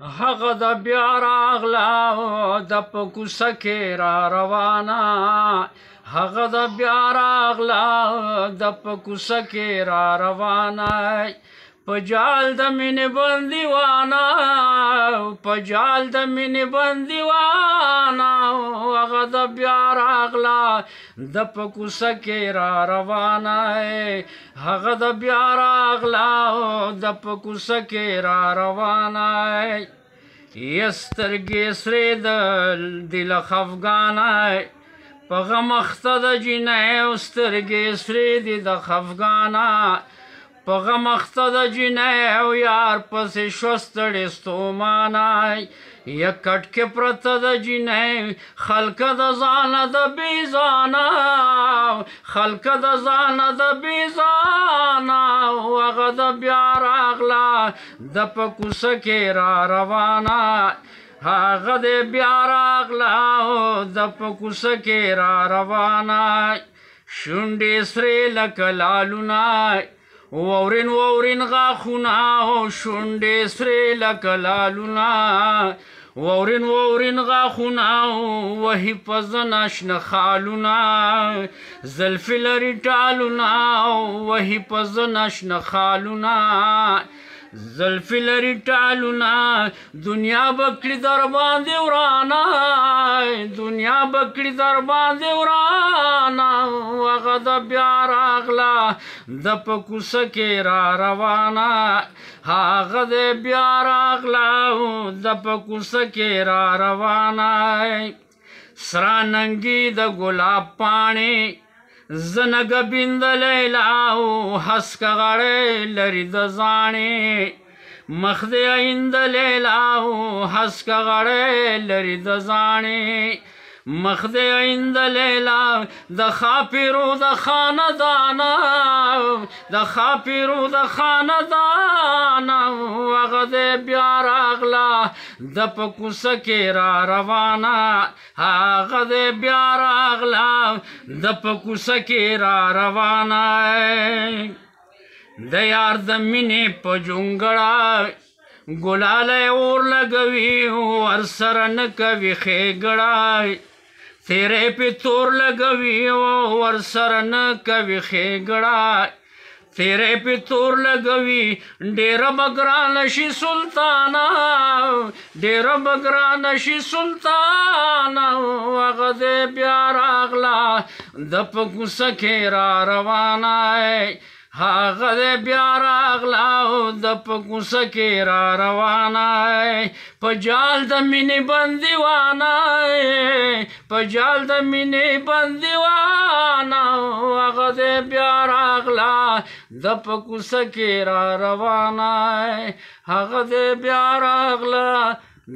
هغه د بیا راغله د په کوڅه کې را روانه هغه د بیا راغله د په کوڅه کې را روانه په جال د مینې بندیوانه په جال د مینې بندیوانه هغه د بیا راغله د په کوڅه کې را روانه هغه د بیا راغله د په کوڅه کې را روانه سترګې سرې د له خفګانه په غم اخته د جینۍ سترګې سرې دي د خفګانه په غم اخته د جینۍ او یار پسې شوه ستړې ستومانه یک کټ کې پرته د جینۍ خلکه د ځانه د بېځانه خلکه د ځانه د بېځانه هغه د بیا راغله د په کوڅه کې را روانه هغه د بیا راغله د په کوڅه کې را روانه شونډې سرې لکه لالونه واورین واورین غاښونه شونډې سرې لکه لالونه واورین واورین غاښونه وهي په زنه شنه خالونه زلفې لري ټالونه وهي په زنه شنه خالونه زلفې لري ټالونه دنیا به کړي در باندې ورانه دنیا به کړي در باندې ورانه هغه د بیا راغله د په کوڅه کې را روانه هغه د بیا راغله د په کوڅه کې را روانه سره ننګي د ګلاب پاڼې زنګ بند لیلا هسکه غړې لري د زاڼې مخ د عند لیلا هسکه غړې لري د زاڼې مخ د عند لیلا د خاپیرو د خاندانه د خاپیرو د خاندانه هغه د بیا راغله د په کوڅه کې را روانه هغه د بیا راغله د په کوڅه کې را روانه د یار د مینې په جونګړه ګلالی اور لګوي ورسره نه کوي ښېګړه تیرې پې تور لګوي ورسره نه کوي ښېګړه تیرې پې تور لګوي ډېره به ګرانه شي سلطانه ډېره به ګرانه شي سلطانه هغه د بیا راغله د په کوڅه کې را روانه هغه د بیا راغله د په کوڅه کې را روانه په جال د مینې بندیوانه په جال د مینې بندیوانه هغه د بیا راغله د په کوڅه کې را روانه هغه د بیا راغله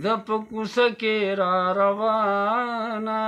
د په کوڅه کې را روانه